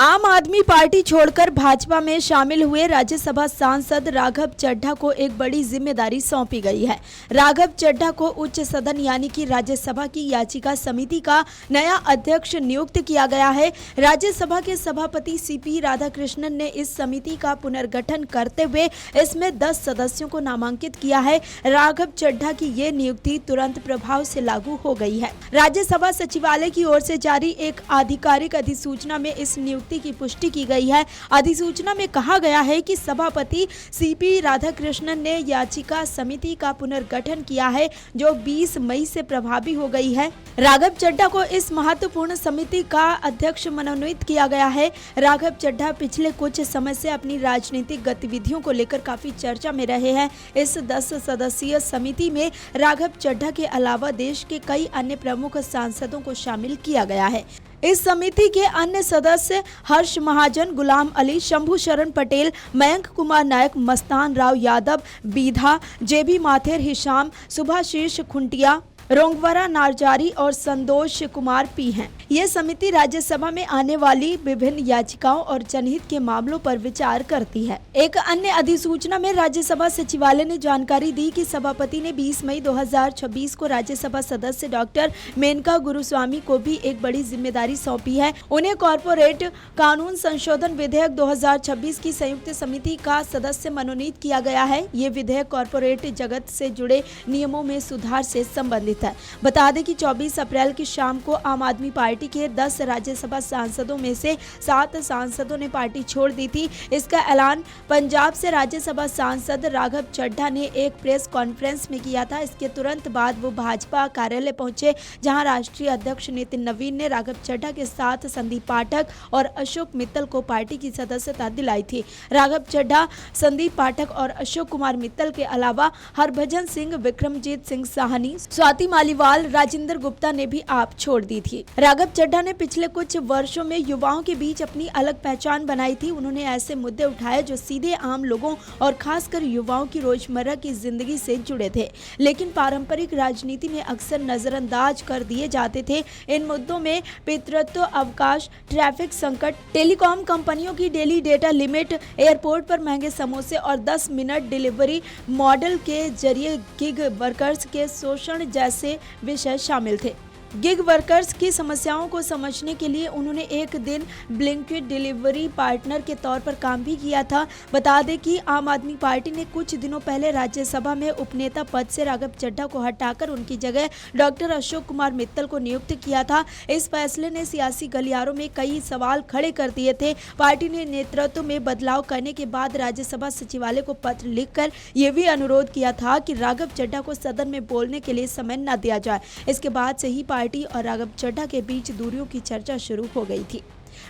आम आदमी पार्टी छोड़कर भाजपा में शामिल हुए राज्यसभा सांसद राघव चड्ढा को एक बड़ी जिम्मेदारी सौंपी गई है। राघव चड्ढा को उच्च सदन यानी कि राज्यसभा की याचिका समिति का नया अध्यक्ष नियुक्त किया गया है। राज्यसभा के सभापति सीपी राधाकृष्णन ने इस समिति का पुनर्गठन करते हुए इसमें 10 सदस्यों को नामांकित किया है। राघव चड्ढा की ये नियुक्ति तुरंत प्रभाव से लागू हो गई है। राज्यसभा सचिवालय की ओर से जारी एक आधिकारिक अधिसूचना में इस नियुक्ति की पुष्टि की गई है। अधिसूचना में कहा गया है कि सभापति सीपी राधाकृष्णन ने याचिका समिति का पुनर्गठन किया है जो 20 मई से प्रभावी हो गई है। राघव चड्ढा को इस महत्वपूर्ण समिति का अध्यक्ष मनोनीत किया गया है। राघव चड्ढा पिछले कुछ समय से अपनी राजनीतिक गतिविधियों को लेकर काफी चर्चा में रहे हैं। इस 10 सदस्यीय समिति में राघव चड्ढा के अलावा देश के कई अन्य प्रमुख सांसदों को शामिल किया गया है। इस समिति के अन्य सदस्य हर्ष महाजन, गुलाम अली, शंभू शरण पटेल, मयंक कुमार नायक, मस्तान राव यादव, बीधा, जेबी माथेर, हिशाम, सुभाशीष खुंटिया, रोंगवरा नारजारी और संतोष कुमार पी हैं। ये समिति राज्यसभा में आने वाली विभिन्न याचिकाओं और जनहित के मामलों पर विचार करती है। एक अन्य अधिसूचना में राज्यसभा सचिवालय ने जानकारी दी कि सभापति ने 20 मई 2026 को राज्यसभा सदस्य डॉक्टर मेनका गुरुस्वामी को भी एक बड़ी जिम्मेदारी सौंपी है। उन्हें कॉर्पोरेट कानून संशोधन विधेयक 2026 की संयुक्त समिति का सदस्य मनोनीत किया गया है। ये विधेयक कॉर्पोरेट जगत से जुड़े नियमों में सुधार से संबंधित है। बता दें कि 24 अप्रैल की शाम को आम आदमी पार्टी के 10 राज्यसभा सांसदों में से 7 सांसदों ने पार्टी छोड़ दी थी। इसका ऐलान पंजाब से राज्यसभा सांसद राघव चड्ढा ने एक प्रेस कॉन्फ्रेंस में किया था। इसके तुरंत बाद वो भाजपा कार्यालय पहुंचे, जहां राष्ट्रीय अध्यक्ष नितिन नवीन ने राघव चड्ढा के साथ संदीप पाठक और अशोक मित्तल को पार्टी की सदस्यता दिलाई थी। राघव चड्ढा, संदीप पाठक और अशोक कुमार मित्तल के अलावा हरभजन सिंह, विक्रमजीत सिंह साहनी, स्वाति मालीवाल, राजेंद्र गुप्ता ने भी आप छोड़ दी थी। राघव चड्ढा ने पिछले कुछ वर्षों में युवाओं के बीच अपनी अलग पहचान बनाई थी। उन्होंने ऐसे मुद्दे उठाए जो सीधे आम लोगों और खासकर युवाओं की रोजमर्रा की जिंदगी से जुड़े थे, लेकिन पारंपरिक राजनीति में अक्सर नजरअंदाज कर दिए जाते थे। इन मुद्दों में पितृत्व, अवकाश, ट्रैफिक संकट, टेलीकॉम कंपनियों की डेली डेटा लिमिट, एयरपोर्ट पर महंगे समोसे और 10 मिनट डिलीवरी मॉडल के जरिए गिग वर्कर्स के शोषण जैसे विषय शामिल थे। गिग वर्कर्स की समस्याओं को समझने के लिए उन्होंने एक दिन ब्लिंकिट डिलीवरी पार्टनर के तौर पर काम भी किया था। बता दें कि आम आदमी पार्टी ने कुछ दिनों पहले राज्यसभा में उपनेता पद से राघव चड्ढा को हटाकर उनकी जगह डॉक्टर अशोक कुमार मित्तल को नियुक्त किया था। इस फैसले ने सियासी गलियारों में कई सवाल खड़े कर दिए थे। पार्टी ने नेतृत्व में बदलाव करने के बाद राज्यसभा सचिवालय को पत्र लिखकर यह भी अनुरोध किया था कि राघव चड्ढा को सदन में बोलने के लिए समय न दिया जाए। इसके बाद से ही पार्टी और राघव चड्ढा के बीच दूरियों की चर्चा शुरू हो गई थी।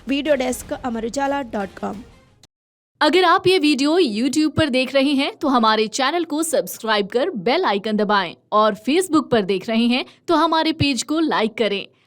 Video desk amarujala.com। अगर आप ये वीडियो YouTube पर देख रहे हैं तो हमारे चैनल को सब्सक्राइब कर बेल आइकन दबाएं और Facebook पर देख रहे हैं तो हमारे पेज को लाइक करें।